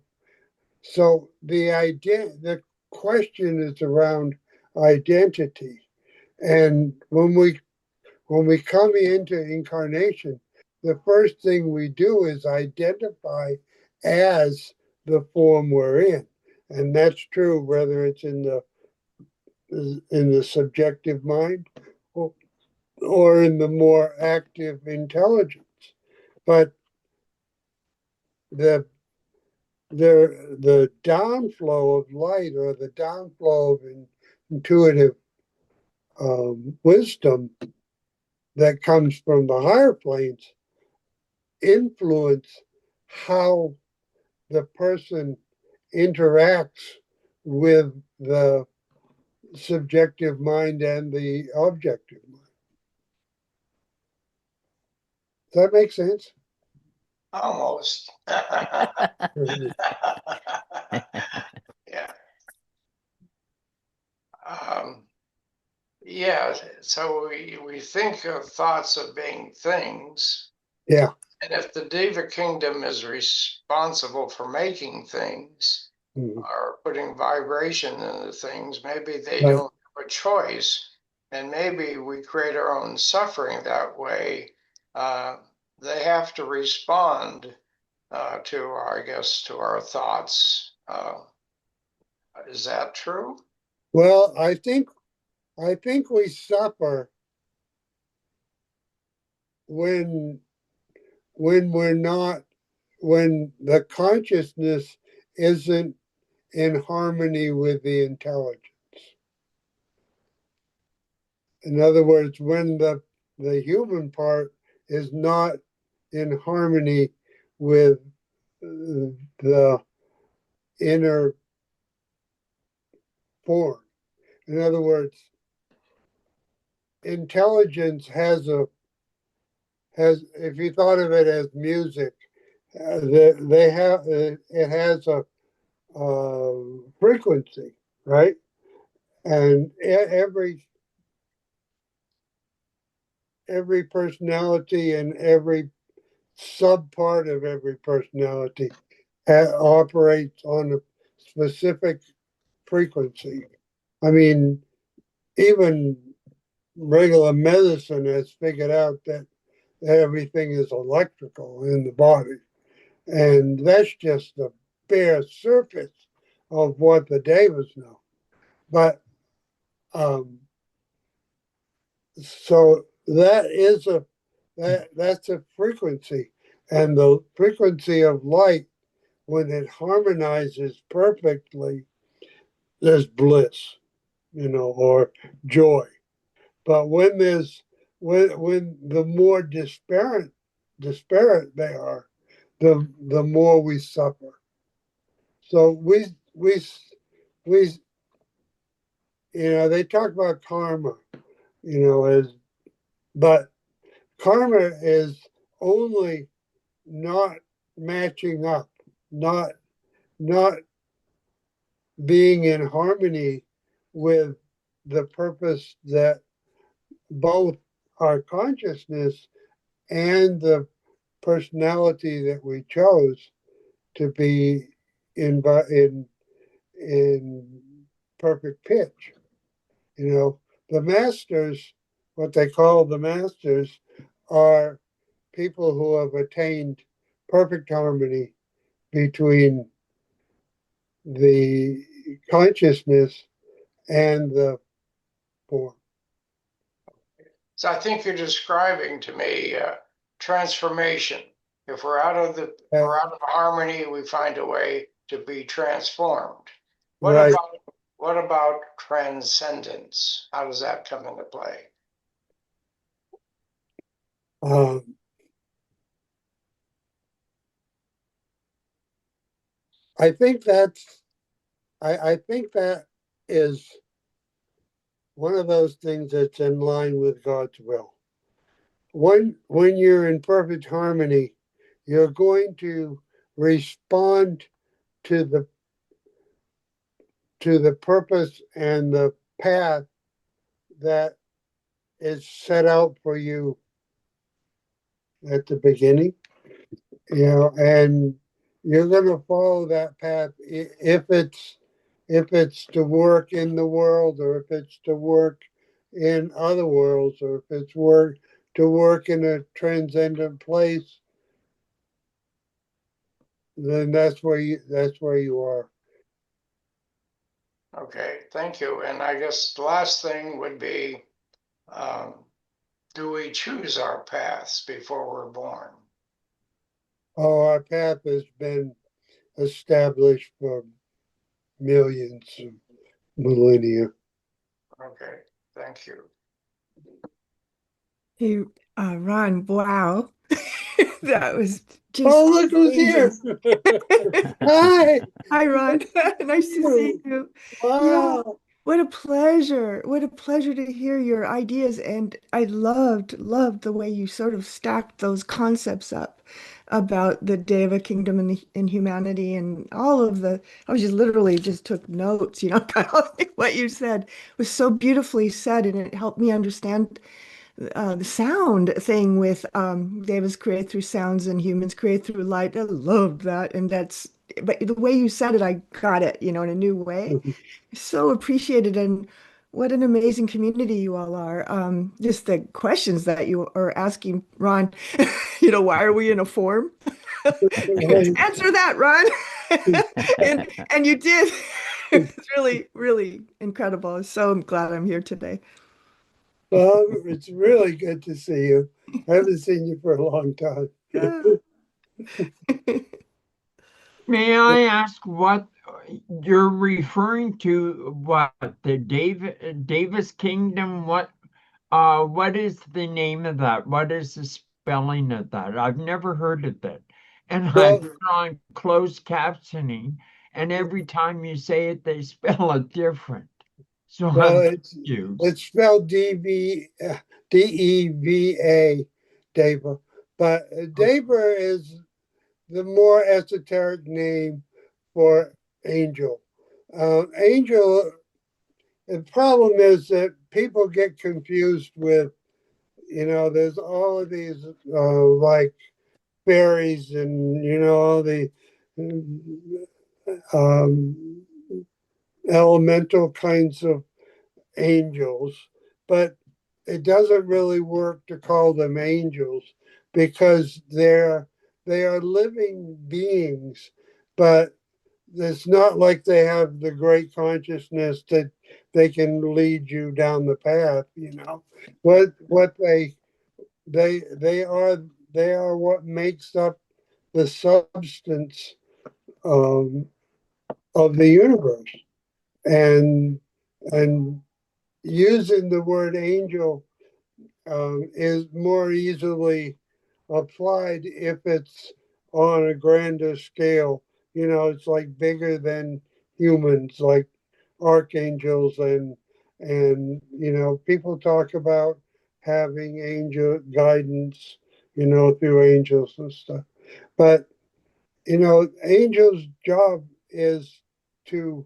[SPEAKER 4] So the question is around identity, and when we come into incarnation, the first thing we do is identify as the form we're in, and that's true whether it's in the subjective mind or in the more active intelligence. But the the downflow of light or the downflow of intuitive wisdom that comes from the higher planes influence how the person interacts with the subjective mind and the objective mind. Does that make sense?
[SPEAKER 1] Almost. Yeah. Um, yeah. So we think of thoughts of being things.
[SPEAKER 4] Yeah.
[SPEAKER 1] And if the Deva kingdom is responsible for making things
[SPEAKER 4] Mhm.
[SPEAKER 1] or putting vibration into things, maybe they
[SPEAKER 4] Right.
[SPEAKER 1] don't have a choice. And maybe we create our own suffering that way. They have to respond to, I guess, to our thoughts. Is that true?
[SPEAKER 4] Well, I think we suffer when we're not when the consciousness isn't in harmony with the intelligence. In other words, when the human part is not in harmony with the inner form. In other words, intelligence has if you thought of it as music, they have it has a frequency, right? And every personality and every sub part of every personality operates on a specific frequency. I mean, even regular medicine has figured out that everything is electrical in the body. And that's just the bare surface of what the Devas know. But um, so that's a frequency. And the frequency of light, when it harmonizes perfectly, there's bliss, or joy. But when the more disparate they are, the more we suffer. So we they talk about karma, as but karma is only not matching up, not not being in harmony with the purpose that both our consciousness and the personality that we chose to be in in perfect pitch. The masters, what they call the masters, are people who have attained perfect harmony between the consciousness and the form.
[SPEAKER 1] So I think you're describing to me transformation. If we're out of harmony, we find a way to be transformed. What
[SPEAKER 4] Right.
[SPEAKER 1] about what about transcendence? How does that come into play?
[SPEAKER 4] Um, I think that's I think that is one of those things that's in line with God's will. When you're in perfect harmony, you're going to respond to the purpose and the path that is set out for you at the beginning, and you're going to follow that path if it's to work in the world, or if it's to work in other worlds, or if it's to work in a transcendent place, then that's where you are.
[SPEAKER 1] Okay, thank you. And I guess the last thing would be um, do we choose our paths before we're born?
[SPEAKER 4] Oh, our path has been established for millions of millennia.
[SPEAKER 1] Okay, thank you.
[SPEAKER 5] Hey, Ron, wow. That was just
[SPEAKER 4] Oh, look who's here!
[SPEAKER 5] amazing.
[SPEAKER 4] Hi!
[SPEAKER 5] Hi, Ron. Nice to see you. Yeah,
[SPEAKER 4] Wow!
[SPEAKER 5] what a pleasure. What a pleasure to hear your ideas. And I loved the way you sort of stacked those concepts up about the Deva kingdom and humanity and all of the, I was just literally just took notes, kind of like what you said was so beautifully said, and it helped me understand the sound thing with David's created through sounds and humans created through light. I loved that. And but the way you said it, I got it, in a new way. So appreciated. And what an amazing community you all are. Just the questions that you are asking, Ron, why are we in a form? Answer that, Ron. And you did. It's really, really incredible. So I'm glad I'm here today.
[SPEAKER 4] Well, it's really good to see you. I haven't seen you for a long time.
[SPEAKER 5] Yeah.
[SPEAKER 6] May I ask what you're referring to? What the Davis Kingdom? What is the name of that? What is the spelling of that? I've never heard of that. And I've
[SPEAKER 4] Well,
[SPEAKER 6] been on closed captioning, and every time you say it, they spell it different. So
[SPEAKER 4] well,
[SPEAKER 6] I'm
[SPEAKER 4] it's
[SPEAKER 6] confused.
[SPEAKER 4] spelled Deva, Deva, but Deva is the more esoteric name for angel. Angel. The problem is that people get confused with, there's all of these like fairies and all the um, elemental kinds of angels, but it doesn't really work to call them angels because they are living beings, but it's not like they have the great consciousness that they can lead you down the path. What they are what makes up the substance um, of the universe, and and using the word angel is more easily applied if it's on a grander scale. It's like bigger than humans, like archangels and people talk about having angel guidance, through angels and stuff. But angels' job is to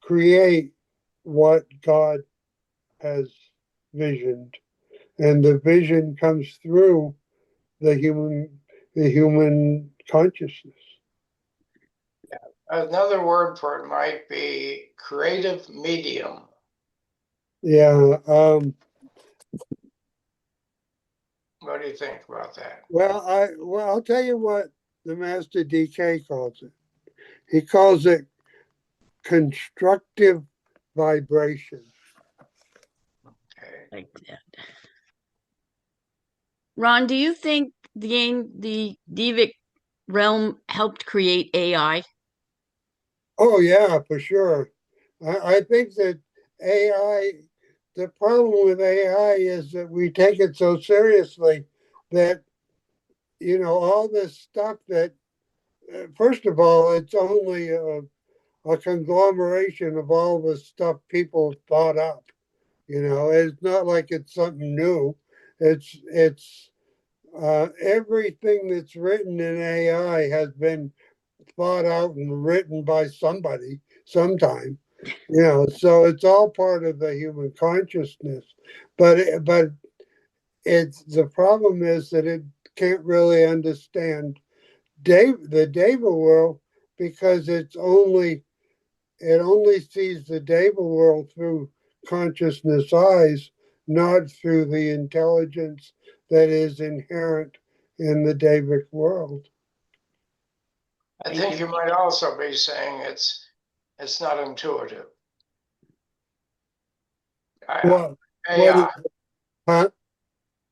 [SPEAKER 4] create what God has visioned, and the vision comes through the human consciousness.
[SPEAKER 1] Another word for it might be creative medium.
[SPEAKER 4] Yeah.
[SPEAKER 1] What do you think about that?
[SPEAKER 4] I'll tell you what the Master DK calls it. He calls it constructive vibration.
[SPEAKER 1] Okay.
[SPEAKER 8] Like that. Ron, do you think the Devic realm helped create AI?
[SPEAKER 4] Oh yeah, for sure. I think that AI. The problem with AI is that we take it so seriously that all this stuff that first of all, it's only a conglomeration of all the stuff people thought up. It's not like it's something new. It's everything that's written in AI has been thought out and written by somebody sometime. So it's all part of the human consciousness. But it's the problem is that it can't really understand the Deva world because it only sees the Deva world through consciousness eyes, not through the intelligence that is inherent in the Devic world.
[SPEAKER 1] I
[SPEAKER 8] Thank
[SPEAKER 1] think
[SPEAKER 8] you.
[SPEAKER 1] you might also be saying it's not intuitive. I,
[SPEAKER 4] What what is
[SPEAKER 1] AI,
[SPEAKER 4] huh?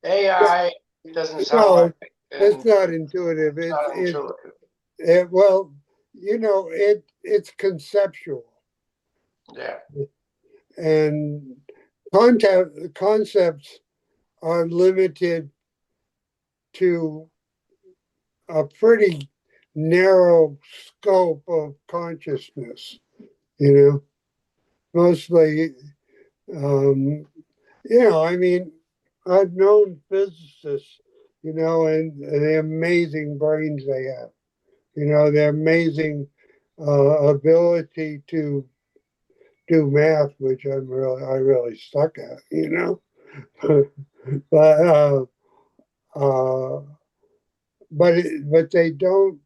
[SPEAKER 1] AI doesn't sound
[SPEAKER 4] No,
[SPEAKER 1] like it,
[SPEAKER 4] it's
[SPEAKER 1] and
[SPEAKER 4] not intuitive.
[SPEAKER 1] it's not intuitive.
[SPEAKER 4] Well, it's conceptual,
[SPEAKER 1] Yeah,
[SPEAKER 4] and concepts are limited to a pretty narrow scope of consciousness, you know, mostly, um, I mean, I've known physicists, and the amazing brains they have, their amazing ability to do math, which I really suck at, but, uh, but they don't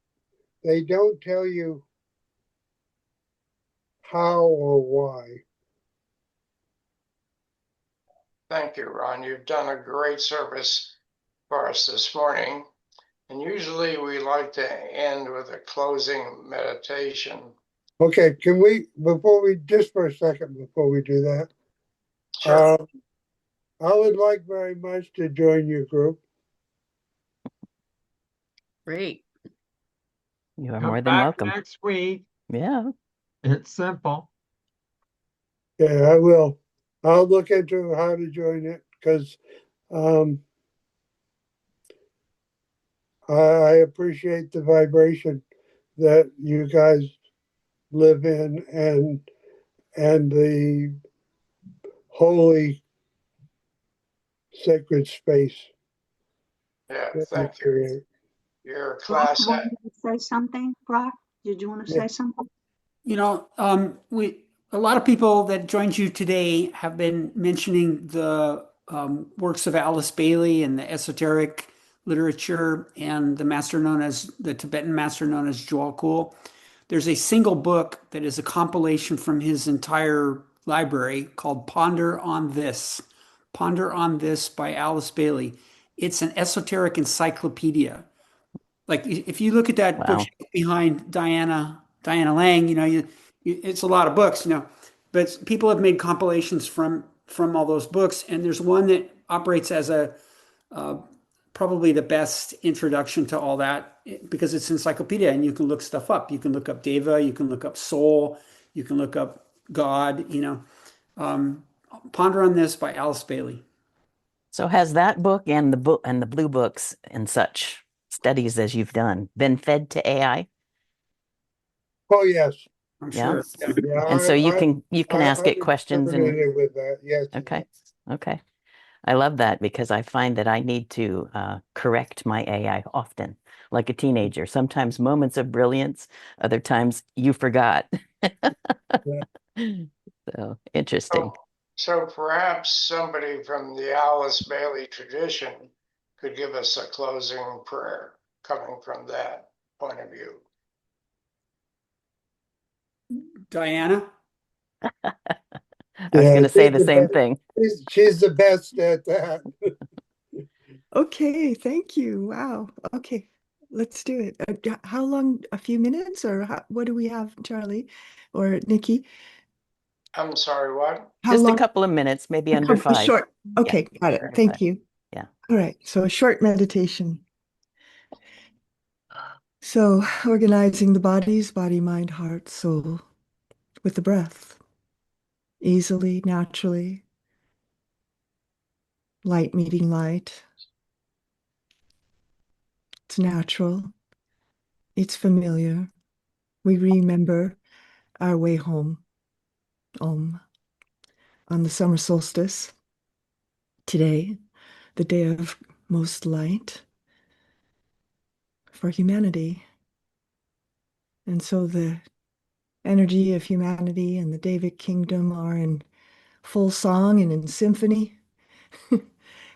[SPEAKER 4] tell you how or why.
[SPEAKER 1] thank you, Ron. You've done a great service for us this morning. And usually we like to end with a closing meditation.
[SPEAKER 4] Okay, just for a second, before we do that,
[SPEAKER 1] Sure.
[SPEAKER 4] uh, I would like very much to join your group.
[SPEAKER 8] Great.
[SPEAKER 3] You are more
[SPEAKER 6] Come
[SPEAKER 3] than
[SPEAKER 6] back
[SPEAKER 3] welcome.
[SPEAKER 6] next week.
[SPEAKER 3] Yeah.
[SPEAKER 6] It's simple.
[SPEAKER 4] Yeah, I will. I'll look into how to join it because um, I appreciate the vibration that you guys live in and the holy sacred space
[SPEAKER 1] Yeah,
[SPEAKER 4] that you
[SPEAKER 1] thank you.
[SPEAKER 4] create.
[SPEAKER 1] Your
[SPEAKER 2] Brock
[SPEAKER 1] class had,
[SPEAKER 2] wanted to say something. Brock, did you want to
[SPEAKER 4] Yeah.
[SPEAKER 2] say something?
[SPEAKER 7] We a lot of people that joined you today have been mentioning the works of Alice Bailey and the esoteric literature and the Tibetan master known as Joel Kuhl. There's a single book that is a compilation from his entire library called Ponder on This. Ponder on This by Alice Bailey. It's an esoteric encyclopedia. Like if you look at that book
[SPEAKER 3] Wow.
[SPEAKER 7] behind Diana Lang, it's a lot of books, but people have made compilations from all those books, and there's one that operates as a probably the best introduction to all that because it's encyclopedia and you can look stuff up. You can look up Deva, you can look up soul, you can look up God. Ponder on This by Alice Bailey.
[SPEAKER 3] So has that book and the blue books and such studies as you've done been fed to AI?
[SPEAKER 4] Oh yes.
[SPEAKER 7] I'm
[SPEAKER 3] Yeah.
[SPEAKER 7] sure.
[SPEAKER 4] Yeah.
[SPEAKER 3] And so you can ask
[SPEAKER 4] I've
[SPEAKER 3] it questions and
[SPEAKER 4] experimented with that. Yes.
[SPEAKER 3] okay. Okay. I love that because I find that I need to correct my AI often, like a teenager. Sometimes moments of brilliance, other times you forgot.
[SPEAKER 4] Yeah.
[SPEAKER 3] So interesting.
[SPEAKER 1] so, so perhaps somebody from the Alice Bailey tradition could give us a closing prayer coming from that point of view.
[SPEAKER 7] Diana?
[SPEAKER 3] I was
[SPEAKER 4] Yeah.
[SPEAKER 3] going to say
[SPEAKER 4] She's
[SPEAKER 3] the
[SPEAKER 4] the
[SPEAKER 3] same
[SPEAKER 4] best.
[SPEAKER 3] thing.
[SPEAKER 4] She's the best at that.
[SPEAKER 5] Okay, thank you. Wow. Okay, let's do it. How long? A few minutes, or what do we have, Charlie or Nikki?
[SPEAKER 1] I'm sorry, what?
[SPEAKER 5] How
[SPEAKER 3] Just a
[SPEAKER 5] long?
[SPEAKER 3] couple of minutes, maybe under
[SPEAKER 5] A
[SPEAKER 3] 5.
[SPEAKER 5] short.
[SPEAKER 3] Yeah,
[SPEAKER 5] Okay, got it.
[SPEAKER 3] under 5.
[SPEAKER 5] Thank you.
[SPEAKER 3] Yeah.
[SPEAKER 5] All right, so a short meditation. So organizing the body, mind, heart, soul with the breath, easily, naturally, light meeting light. It's natural. It's familiar. We remember our way home, Om, on the summer solstice. Today, the day of most light for humanity. And so the energy of humanity and the Devic kingdom are in full song and in symphony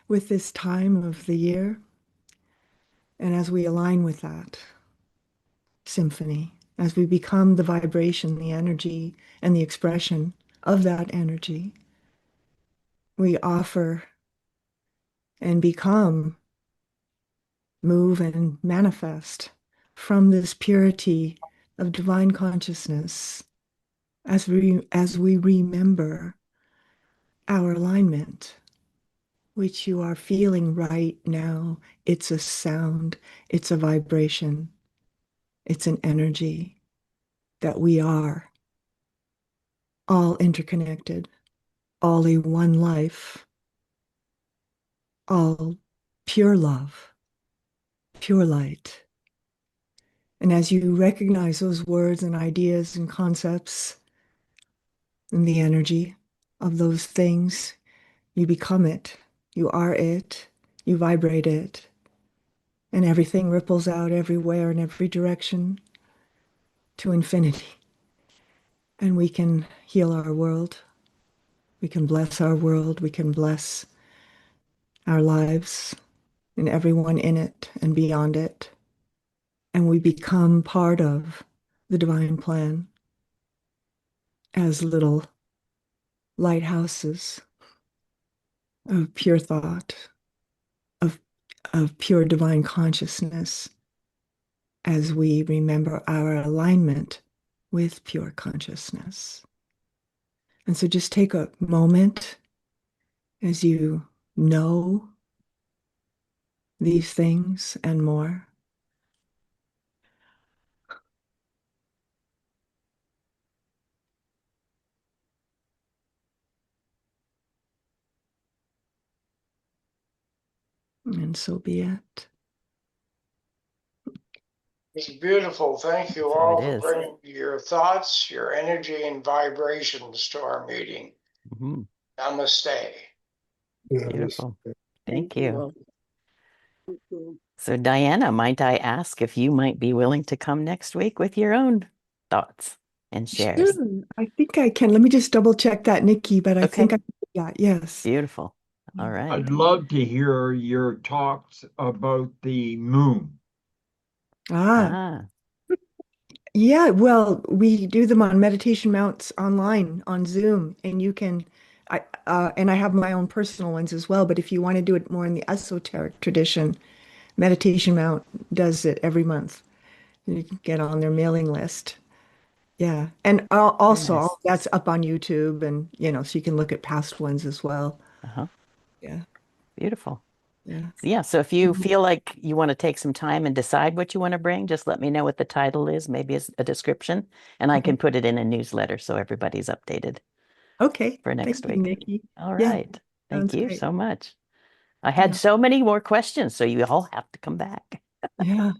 [SPEAKER 5] with this time of the year. And as we align with that symphony, as we become the vibration, the energy, and the expression of that energy, we offer and become, move and manifest from this purity of divine consciousness as we remember our alignment which you are feeling right now. It's a sound, it's a vibration, it's an energy that we are all interconnected, all a one life, all pure love, pure light. And as you recognize those words and ideas and concepts and the energy of those things, you become it. You are it. You vibrate it. And everything ripples out everywhere in every direction to infinity. And we can heal our world. We can bless our world. We can bless our lives and everyone in it and beyond it. And we become part of the divine plan as little lighthouses of pure thought, of, of pure divine consciousness, as we remember our alignment with pure consciousness. And so just take a moment as you know these things and more. And so be it.
[SPEAKER 1] It's beautiful. Thank you
[SPEAKER 3] That's how it
[SPEAKER 1] all for
[SPEAKER 3] is.
[SPEAKER 1] bringing your thoughts, your energy, and vibrations to our meeting.
[SPEAKER 3] Mhm.
[SPEAKER 1] Namaste.
[SPEAKER 4] Yeah,
[SPEAKER 3] Beautiful. Thank
[SPEAKER 8] you
[SPEAKER 3] you.
[SPEAKER 8] all.
[SPEAKER 2] Thank you.
[SPEAKER 3] So, Diana, might I ask if you might be willing to come next week with your own thoughts and shares?
[SPEAKER 5] Sure, I think I can. Let me just double check that, Nikki, but I think
[SPEAKER 3] Okay,
[SPEAKER 5] yeah, yes.
[SPEAKER 3] beautiful. All right.
[SPEAKER 6] I'd love to hear your talks about the moon.
[SPEAKER 5] Ah,
[SPEAKER 3] Ah,
[SPEAKER 5] yeah, well, we do them on meditation mounts online on Zoom, and you can, and I have my own personal ones as well. But if you want to do it more in the esoteric tradition, Meditation Mount does it every month. You can get on their mailing list. Yeah, and
[SPEAKER 3] very
[SPEAKER 5] also
[SPEAKER 3] nice.
[SPEAKER 5] all that's up on YouTube, and so you can look at past ones as well.
[SPEAKER 3] Uh-huh.
[SPEAKER 5] Yeah,
[SPEAKER 3] Beautiful.
[SPEAKER 5] yeah.
[SPEAKER 3] Yeah, so if you
[SPEAKER 5] Mhm.
[SPEAKER 3] feel like you want to take some time and decide what you want to bring, just let me know what the title is, maybe it's a description, and I can
[SPEAKER 5] Okay.
[SPEAKER 3] put it in a newsletter so everybody's updated
[SPEAKER 5] Okay.
[SPEAKER 3] for
[SPEAKER 5] Thank
[SPEAKER 3] next
[SPEAKER 5] you,
[SPEAKER 3] week.
[SPEAKER 5] Nikki.
[SPEAKER 3] All
[SPEAKER 5] Yeah,
[SPEAKER 3] right. Thank
[SPEAKER 5] sounds
[SPEAKER 3] you
[SPEAKER 5] great.
[SPEAKER 3] so much. I had
[SPEAKER 5] Yeah,
[SPEAKER 3] so many more questions, so you all have to come back.
[SPEAKER 5] yeah,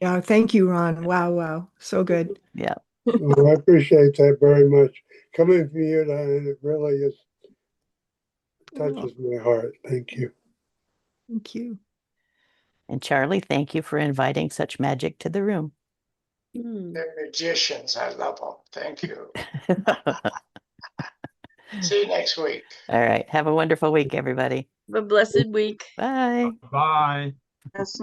[SPEAKER 5] yeah. Thank you, Ron. Wow, wow, so good.
[SPEAKER 3] Yeah.
[SPEAKER 4] well, I appreciate that very much. Coming from you, Diane, it really is
[SPEAKER 5] Oh,
[SPEAKER 4] touches my heart. Thank you.
[SPEAKER 5] thank you.
[SPEAKER 3] And Charlie, thank you for inviting such magic to the room.
[SPEAKER 1] They're magicians. I love them. Thank you.
[SPEAKER 3] All
[SPEAKER 1] See you next week.
[SPEAKER 3] right. Have a wonderful week, everybody.
[SPEAKER 8] Have a blessed week.
[SPEAKER 3] Bye.
[SPEAKER 6] Bye.
[SPEAKER 2] Yes,